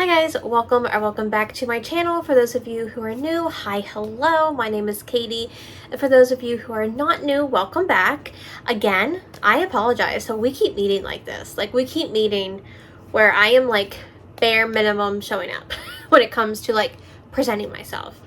guys, welcome back to my channel. For those of you who are new, hi, hello, my name is Katie. And for those of you who are not new, welcome back. Again, I apologize. So we keep meeting like this. Like we keep meeting where I am like bare minimum showing up when it comes to like presenting myself.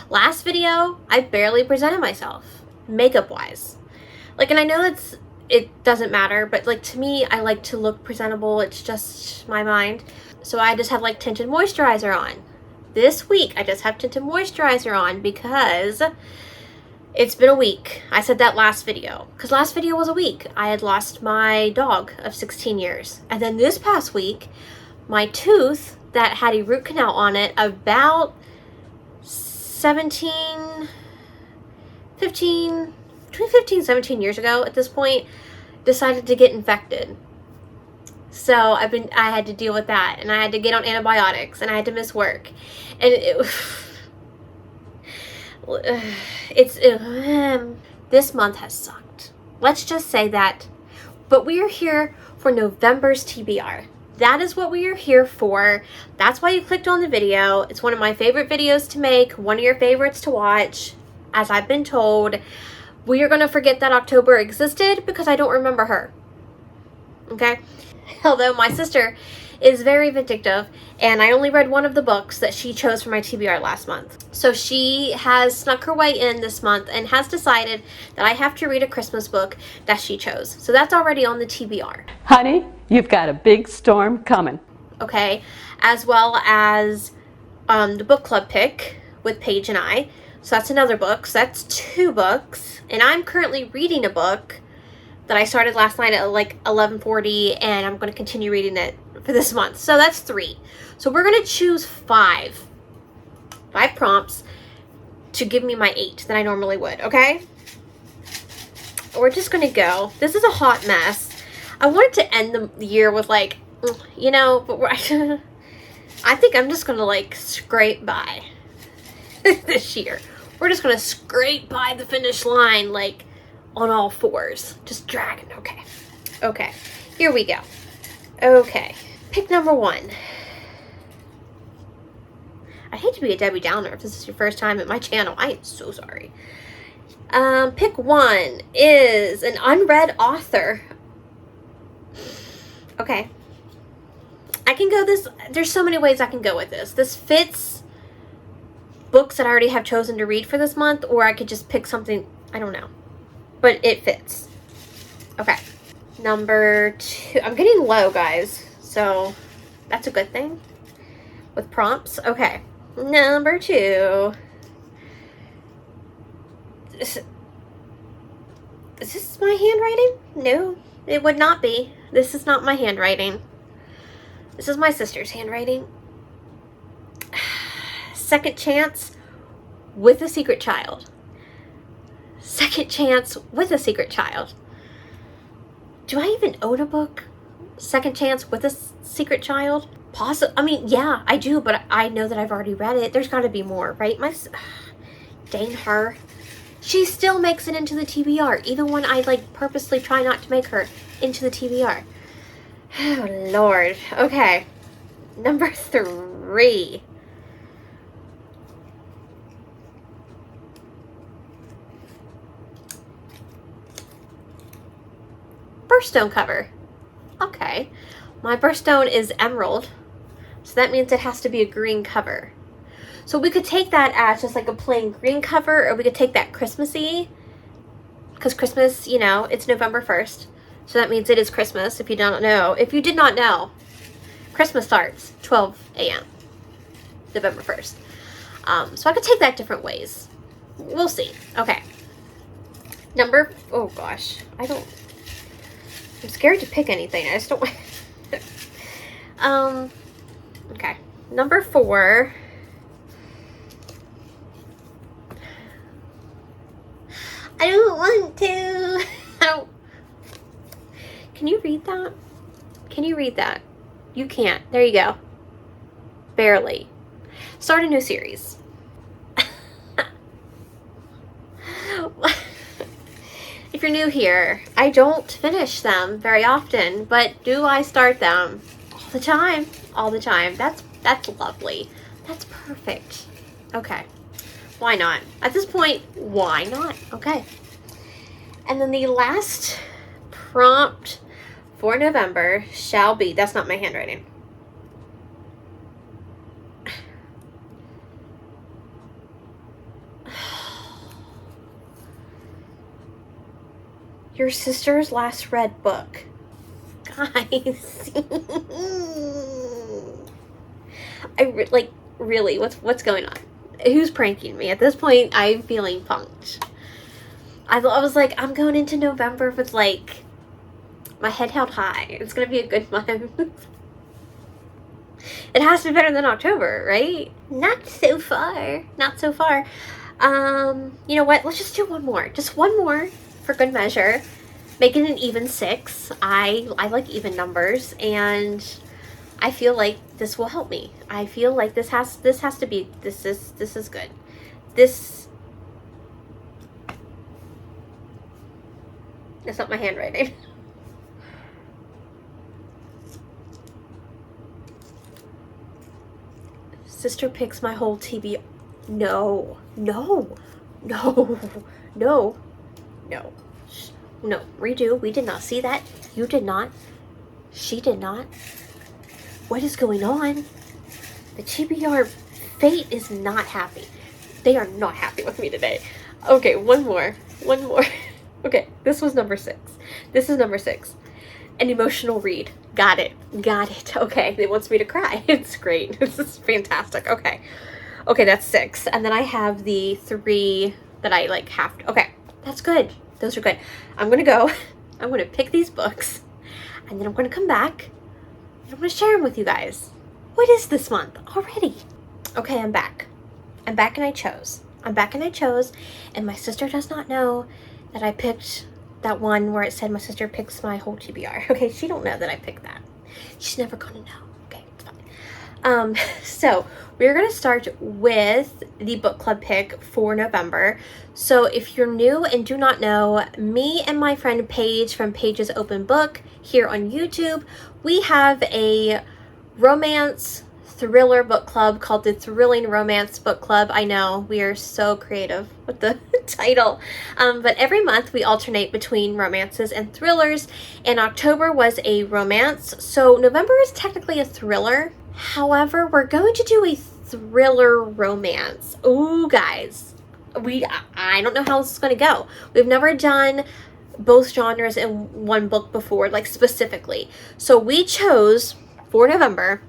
Last video, I barely presented myself, makeup wise. Like, and I know it doesn't matter, but like to me, I like to look presentable. It's just my mind. So I just have like tinted moisturizer on. This week, I just have tinted moisturizer on because it's been a week. I said that last video, because last video was a week. I had lost my dog of 16 years. And then this past week, my tooth that had a root canal on it about between 15 and 17 years ago at this point, decided to get infected. So I had to deal with that, and I had to get on antibiotics, and I had to miss work, and this month has sucked. Let's just say that. But we are here for November's TBR. That is what we are here for. That's why you clicked on the video. It's one of my favorite videos to make, one of your favorites to watch, as I've been told. We are going to forget that October existed because I don't remember her. Okay? Although my sister is very vindictive, and I only read one of the books that she chose for my TBR last month. So she has snuck her way in this month and has decided that I have to read a Christmas book that she chose. So that's already on the TBR. Honey, you've got a big storm coming. Okay, as well as the book club pick with Paige and I. So that's another book. So that's 2 books. And I'm currently reading a book that I started last night at like 11:40, and I'm going to continue reading it for this month. So that's 3. So we're going to choose 5 prompts to give me my 8 that I normally would, okay? We're just going to go. This is a hot mess. I wanted to end the year with like, you know, but I think I'm just going to like scrape by this year. We're just going to scrape by the finish line like on all 4s. Just dragging. Okay. Here we go. Okay. Pick number 1. I hate to be a Debbie Downer if this is your first time at my channel. I am so sorry. Pick 1 is an unread author. Okay. I can go this. There's so many ways I can go with this. This fits books that I already have chosen to read for this month, or I could just pick something. I don't know. But it fits. Okay. Number 2. I'm getting low, guys. So that's a good thing with prompts. Okay. Number 2. Is this my handwriting? No, it would not be. This is not my handwriting. This is my sister's handwriting. Second Chance with a Secret Child. Second Chance with a Secret Child. Do I even own a book? Second Chance with a Secret Child? I mean, yeah, I do, but I know that I've already read it. There's got to be more, right? Dang her. She still makes it into the TBR, even when I like purposely try not to make her into the TBR. Oh, Lord. Okay. Number 3. Birthstone cover. Okay. My birthstone is emerald, so that means it has to be a green cover. So we could take that as just like a plain green cover, or we could take that Christmassy, because Christmas, you know, it's November 1st. So that means it is Christmas, if you don't know. If you did not know, Christmas starts 12 a.m. November 1st. So I could take that different ways. We'll see. Okay. Oh gosh. I'm scared to pick anything. I just don't want... Okay. Number 4. I don't want to. Can you read that? Can you read that? You can't. There you go. Barely. Start a new series. If you're new here, I don't finish them very often, but do I start them all the time? All the time. That's That's lovely. That's perfect. Okay. Why not? At this point, why not? Okay. And then the last prompt for November shall be, that's not my handwriting. Your sister's last read book. Guys. Really, what's going on? Who's pranking me? At this point, I'm feeling punked. I was like, I'm going into November with like my head held high. It's gonna be a good month. It has to be better than October, right? Not so far. Not so far. You know what? Let's just do one more. Just one more for good measure. Make it an even 6. I like even numbers, and I feel like this will help me. I feel like this is good. That's not my handwriting. Sister picks my whole TBR. No. Redo. We did not see that. You did not. She did not. What is going on? The TBR fate is not happy. They are not happy with me today. Okay, one more. Okay, this was number 6. This is number 6. An emotional read. Got it. Okay, it wants me to cry. It's great. This is fantastic. Okay, that's 6. And then I have the 3 that I like have to. Okay, that's good. Those are good. I'm going to go. I'm going to pick these books. And then I'm going to come back. And I'm going to share them with you guys. What is this month already? Okay, I'm back. And I chose. And my sister does not know that I picked that one where it said my sister picks my whole TBR. Okay, she don't know that I picked that. She's never gonna know. Okay, it's fine. So we're gonna start with the book club pick for November. So if you're new and do not know, me and my friend Paige from Paige's Open Book here on YouTube, we have a romance thriller book club called the Thrilling Romance Book Club. I know, we are so creative with the title. But every month we alternate between romances and thrillers, and October was a romance. So November is technically a thriller. However, we're going to do a thriller romance. Ooh, guys. I don't know how this is going to go. We've never done both genres in one book before, like specifically. So we chose for November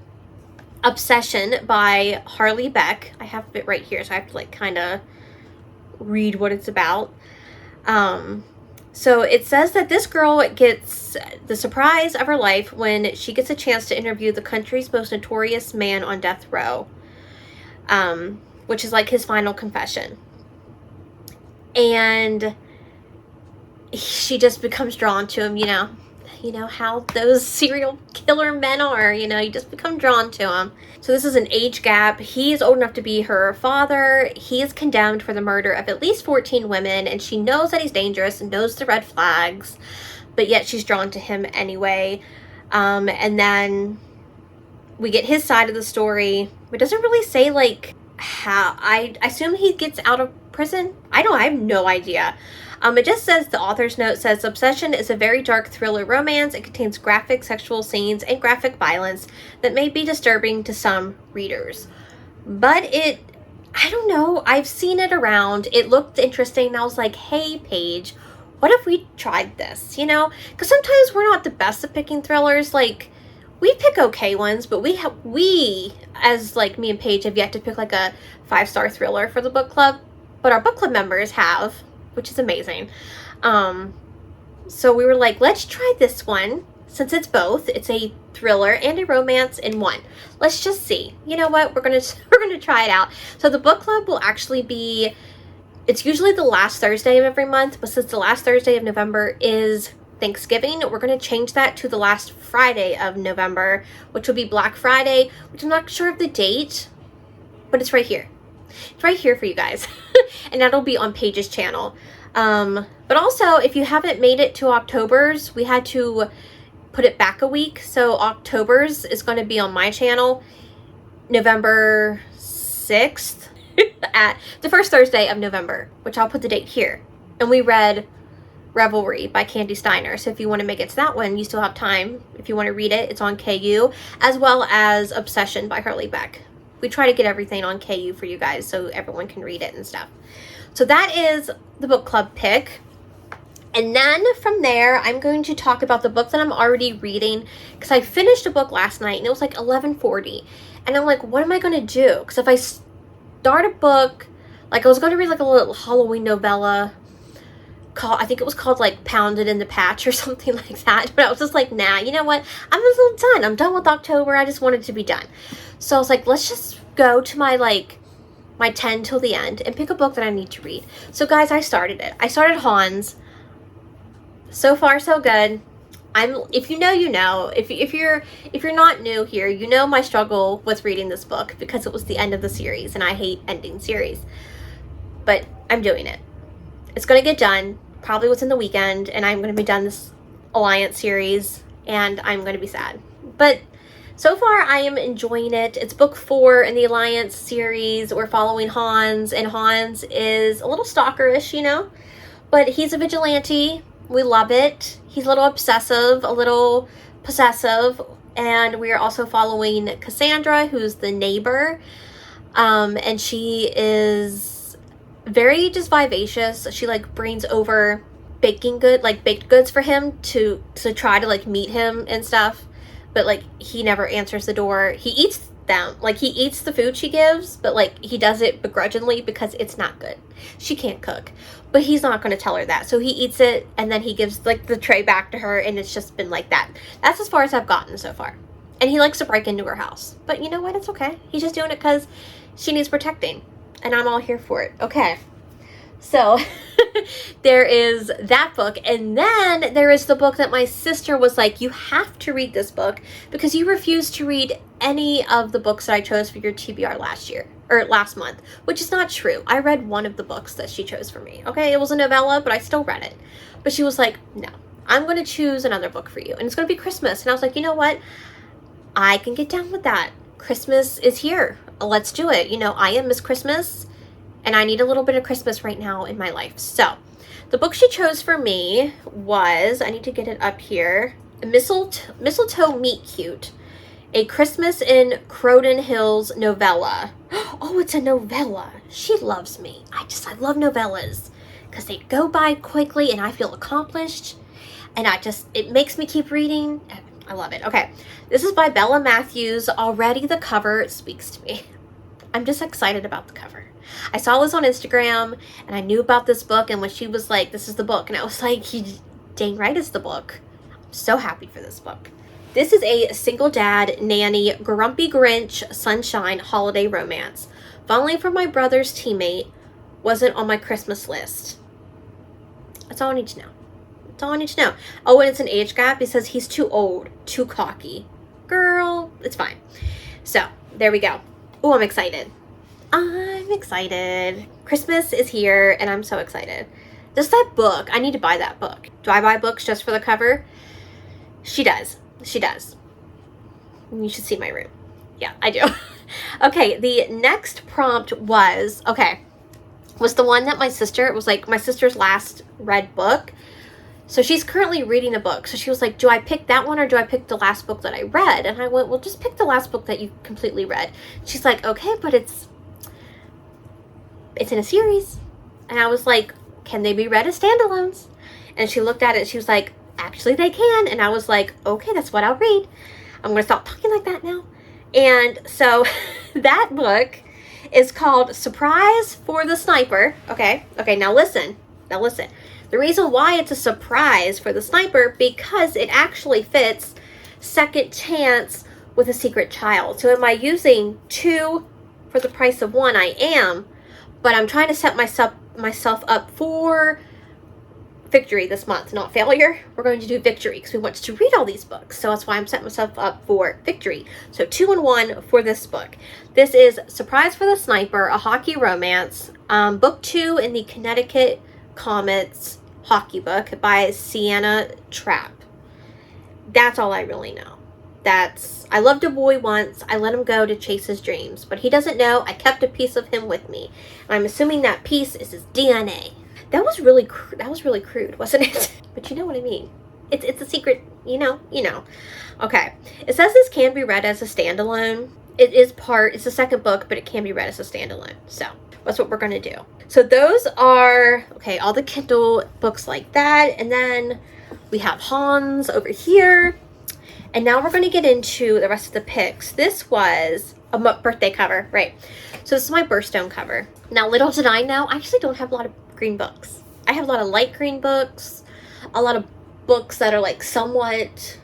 Obsession by Harley Beck. I have it right here, so I have to like kind of read what it's about. So it says that this girl gets the surprise of her life when she gets a chance to interview the country's most notorious man on death row, which is like his final confession. And she just becomes drawn to him, you know how those serial killer men are, you just become drawn to him. So this is an age gap. He is old enough to be her father. He is condemned for the murder of at least 14 women, and she knows that he's dangerous and knows the red flags, but yet she's drawn to him anyway. And then we get his side of the story. It doesn't really say like how. I assume he gets out of prison. I have no idea. It just says, the author's note says, Obsession is a very dark thriller romance. It contains graphic sexual scenes and graphic violence that may be disturbing to some readers. But I don't know, I've seen it around. It looked interesting, and I was like, hey, Paige, what if we tried this, Because sometimes we're not the best at picking thrillers. Like, we pick okay ones, but we, as like me and Paige, have yet to pick like a 5-star thriller for the book club. But our book club members have, which is amazing. So we were like, let's try this one. Since it's both, it's a thriller and a romance in one. Let's just see. You know what? We're gonna try it out. So the book club will actually be, it's usually the last Thursday of every month, but since the last Thursday of November is Thanksgiving, we're gonna change that to the last Friday of November, which will be Black Friday, which I'm not sure of the date, but it's right here. It's right here for you guys. And that'll be on Paige's channel. But also, if you haven't made it to October's, we had to put it back a week. So October's is going to be on my channel. November 6th at the first Thursday of November, which I'll put the date here. And we read Revelry by Candy Steiner. So if you want to make it to that one, you still have time. If you want to read it, it's on KU, as well as Obsession by Hurley Beck. We try to get everything on KU for you guys so everyone can read it and stuff. So that is the book club pick. And then from there, I'm going to talk about the book that I'm already reading, because I finished a book last night and it was like 11:40. And I'm like, what am I going to do? Because if I start a book, like I was going to read like a little Halloween novella called, I think it was called like Pounded in the Patch or something like that. But I was just like, nah, you know what? I'm just done. I'm done with October. I just wanted to be done. So I was like, let's just go to my 10 till the end and pick a book that I need to read. So guys, I started it. I started Hans. So far, so good. If you know, you know. If you're not new here, you know my struggle with reading this book because it was the end of the series and I hate ending series. But I'm doing it. It's going to get done probably within the weekend, and I'm going to be done this Alliance series, and I'm going to be sad. But so far, I am enjoying it. It's book 4 in the Alliance series. We're following Hans, and Hans is a little stalkerish, you know, but he's a vigilante. We love it. He's a little obsessive, a little possessive, and we are also following Cassandra, who's the neighbor, and she is very just vivacious. She like brings over baked goods for him to try to like meet him and stuff, but like he never answers the door. He eats them, like he eats the food she gives, but like he does it begrudgingly because it's not good. She can't cook, but he's not going to tell her that, so he eats it and then he gives like the tray back to her, and it's just been like that. That's as far as I've gotten so far. And he likes to break into her house, but you know what, it's okay. He's just doing it because she needs protecting, and I'm all here for it. Okay, so there is that book, and then there is the book that my sister was like, you have to read this book because you refused to read any of the books that I chose for your TBR last month, which is not true. I read one of the books that she chose for me. Okay, it was a novella, but I still read it. But she was like, no, I'm going to choose another book for you, and it's going to be Christmas. And I was like, you know what? I can get down with that. Christmas is here. Let's do it. You know, I am Miss Christmas, and I need a little bit of Christmas right now in my life. So the book she chose for me was, I need to get it up here, Mistletoe Meet Cute, a Christmas in Croton Hills novella. Oh, it's a novella. She loves me. I love novellas because they go by quickly and I feel accomplished, and it makes me keep reading. I love it. Okay, this is by Bella Matthews. Already the cover speaks to me. I'm just excited about the cover. I saw this on Instagram and I knew about this book, and when she was like, this is the book, and I was like, dang right, it's the book. I'm so happy for this book. This is a single dad, nanny, grumpy Grinch, sunshine, holiday romance. Falling for my brother's teammate wasn't on my Christmas list. That's all I need to know. That's all I need to know. Oh, and it's an age gap. It says he's too old, too cocky. Girl, it's fine. So, there we go. Oh, I'm excited. I'm excited. Christmas is here, and I'm so excited. Just that book. I need to buy that book. Do I buy books just for the cover? She does. She does. You should see my room. Yeah, I do. Okay, the next prompt was the one that my sister, it was like my sister's last read book. So she's currently reading a book. So she was like, do I pick that one or do I pick the last book that I read? And I went, well, just pick the last book that you completely read. She's like, okay, but it's in a series. And I was like, can they be read as standalones? And she looked at it, she was like, actually they can. And I was like, okay, that's what I'll read. I'm going to stop talking like that now. And so that book is called Surprise for the Sniper. Okay, now listen. The reason why it's a surprise for the sniper, because it actually fits Second Chance with a Secret Child. So am I using 2 for the price of 1? I am, but I'm trying to set myself up for victory this month, not failure. We're going to do victory because we want to read all these books. So that's why I'm setting myself up for victory. So 2 and 1 for this book. This is Surprise for the Sniper, a hockey romance, book 2 in the Connecticut Comets hockey book by Sienna Trapp. That's all I really know. I loved a boy once. I let him go to chase his dreams, but he doesn't know I kept a piece of him with me. And I'm assuming that piece is his DNA. That was really crude, wasn't it? But you know what I mean. It's a secret, you know. Okay. It says this can be read as a standalone. It's the second book, but it can be read as a standalone. So that's what we're going to do. So those are, okay, all the Kindle books like that. And then we have Hans over here. And now we're going to get into the rest of the picks. This was a birthday cover, right? So this is my birthstone cover. Now, little did I know, I actually don't have a lot of green books. I have a lot of light green books, a lot of books that are like somewhat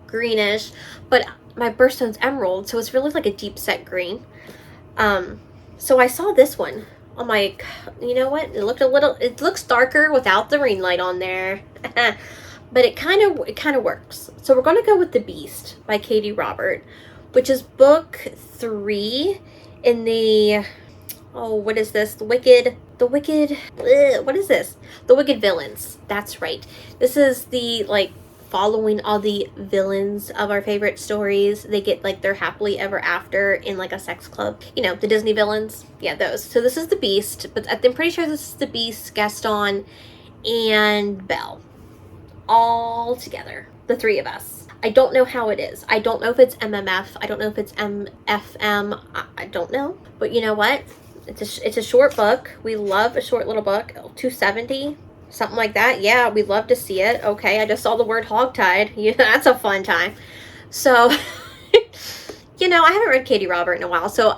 greenish, but my birthstone's emerald, so it's really like a deep set green. So I saw this one. I'm like, you know what? It looks darker without the ring light on there. But it kind of works. So we're going to go with The Beast by Katie Robert, which is book 3 in the, what is this? The Wicked, what is this? The Wicked Villains. That's right. This is the, like, following all the villains of our favorite stories. They get, like, their happily ever after in, like, a sex club. You know, the Disney villains. Yeah, those. So this is The Beast, but I'm pretty sure this is The Beast, Gaston, and Belle. All together, the 3 of us. I don't know how it is. I don't know if it's MMF. I don't know if it's MFM. I don't know. But you know what? It's a short book. We love a short little book. 270, something like that. Yeah, we'd love to see it. Okay, I just saw the word hogtied. Yeah, that's a fun time. So, you know, I haven't read Katie Robert in a while. So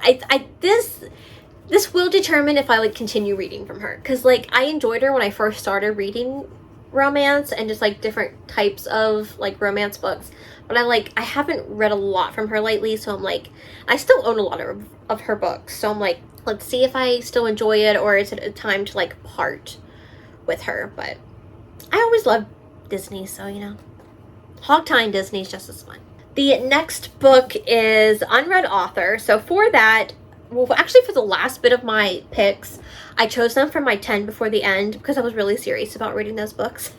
this will determine if I would continue reading from her. Because, like, I enjoyed her when I first started reading romance and just like different types of like romance books, but I haven't read a lot from her lately, so I'm like, I still own a lot of her books, so I'm like, let's see if I still enjoy it, or is it a time to like part with her. But I always loved Disney, so you know, hog tying Disney is just as fun. The next book is unread author. So for that, well, actually for the last bit of my picks, I chose them from my 10 before the end because I was really serious about reading those books.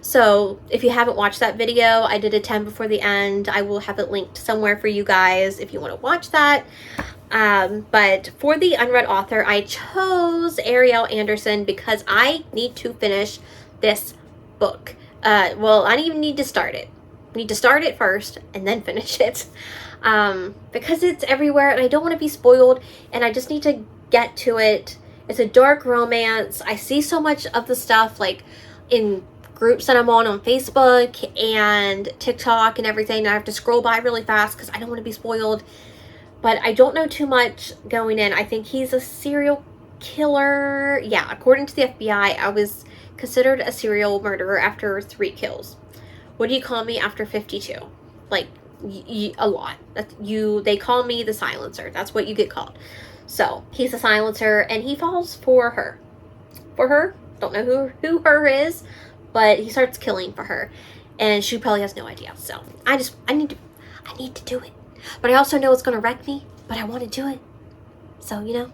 So if you haven't watched that video, I did a 10 before the end. I will have it linked somewhere for you guys if you want to watch that. But for the unread author, I chose Ariel Anderson because I need to finish this book. Well, I don't even need to start it. I need to start it first and then finish it. Because it's everywhere and I don't want to be spoiled and I just need to get to it. It's a dark romance. I see so much of the stuff like in groups that I'm on Facebook and TikTok and everything, and I have to scroll by really fast because I don't want to be spoiled. But I don't know too much going in. I think he's a serial killer. Yeah, according to the FBI, I was considered a serial murderer after 3 kills. What do you call me after 52? Like, a lot. They call me the silencer. That's what you get called. So he's a silencer and he falls for her. Don't know who her is, but he starts killing for her and she probably has no idea. So I need to do it, but I also know it's going to wreck me, but I want to do it. So, you know,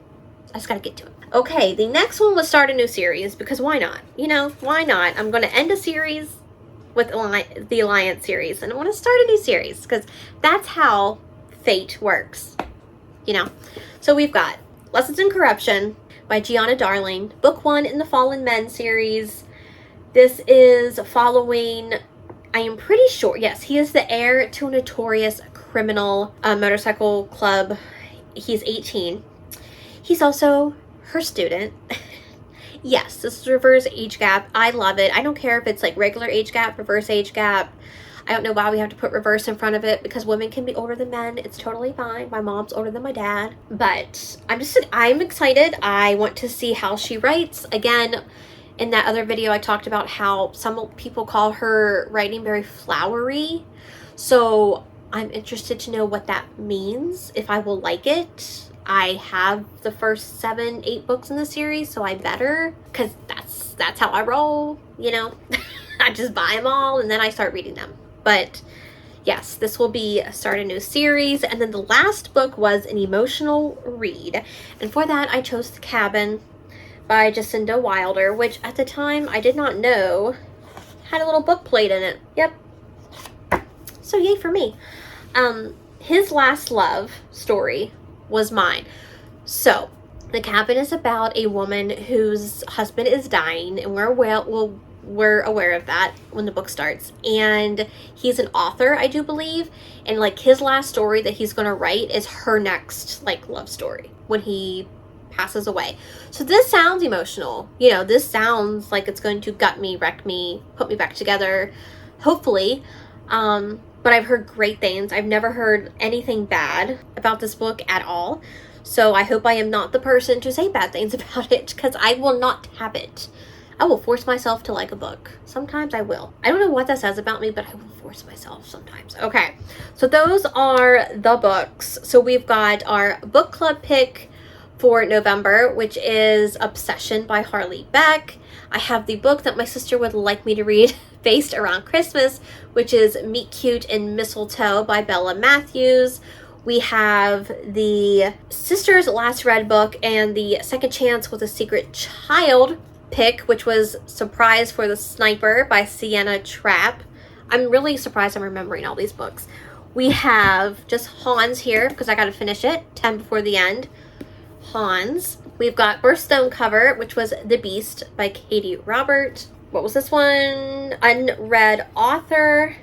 I just got to get to it. Okay. The next one was start a new series because why not? You know, why not? I'm going to end a series with the Alliance series, and I want to start a new series because that's how fate works, you know. So we've got Lessons in Corruption by Gianna Darling, book 1 in the Fallen Men series. This is following, I am pretty sure, yes, he is the heir to a notorious criminal motorcycle club. He's 18. He's also her student. Yes, this is reverse age gap. I love it. I don't care if it's like regular age gap, reverse age gap. I don't know why we have to put reverse in front of it because women can be older than men. It's totally fine. My mom's older than my dad. But I'm excited. I want to see how she writes. Again, in that other video, I talked about how some people call her writing very flowery. So I'm interested to know what that means, if I will like it. I have the first 7, 8 books in the series, so I better, because that's how I roll, you know. I just buy them all and then I start reading them. But yes, this will be start a new series. And then the last book was an emotional read, and for that I chose The Cabin by Jacinda Wilder, which at the time I did not know had a little book plate in it. Yep. So yay for me. His Last Love story was mine. So, The Cabin is about a woman whose husband is dying, and we're aware of that when the book starts. And he's an author, I do believe, and like his last story that he's going to write is her next like love story when he passes away. So this sounds emotional. You know, this sounds like it's going to gut me, wreck me, put me back together, hopefully. But I've heard great things. I've never heard anything bad about this book at all. So I hope I am not the person to say bad things about it, because I will not have it. I will force myself to like a book. Sometimes I will. I don't know what that says about me, but I will force myself sometimes. Okay, so those are the books. So we've got our book club pick for November, which is Obsession by Harley Beck. I have the book that my sister would like me to read based around Christmas, which is Meet Cute and Mistletoe by Bella Matthews. We have the Sister's Last Read book and the Second Chance with a Secret Child pick, which was Surprise for the Sniper by Sienna Trapp. I'm really surprised I'm remembering all these books. We have just Hans here because I got to finish it, 10 Before the End. Hans. We've got Birthstone Cover, which was The Beast by Katie Robert. What was this one? Unread Author,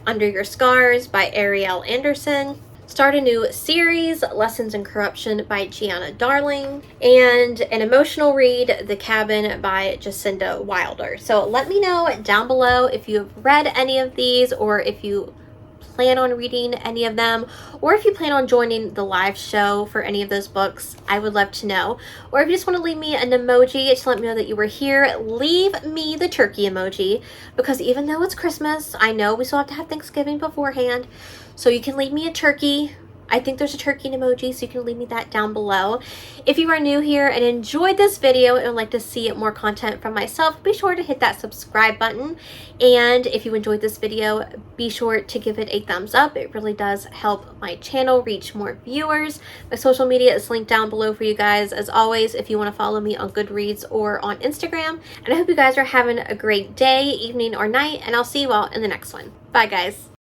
Under Your Scars by Ariel Anderson. Start a New Series, Lessons in Corruption by Gianna Darling. And an emotional read, The Cabin by Jacinda Wilder. So let me know down below if you've read any of these, or if you plan on reading any of them, or if you plan on joining the live show for any of those books. I would love to know. Or if you just want to leave me an emoji to let me know that you were here, leave me the turkey emoji, because even though it's Christmas, I know we still have to have Thanksgiving beforehand, so you can leave me a turkey. I think there's a turkey emoji, so you can leave me that down below. If you are new here and enjoyed this video and would like to see more content from myself, be sure to hit that subscribe button. And if you enjoyed this video, be sure to give it a thumbs up. It really does help my channel reach more viewers. My social media is linked down below for you guys, as always, if you want to follow me on Goodreads or on Instagram. And I hope you guys are having a great day, evening, or night, and I'll see you all in the next one. Bye, guys.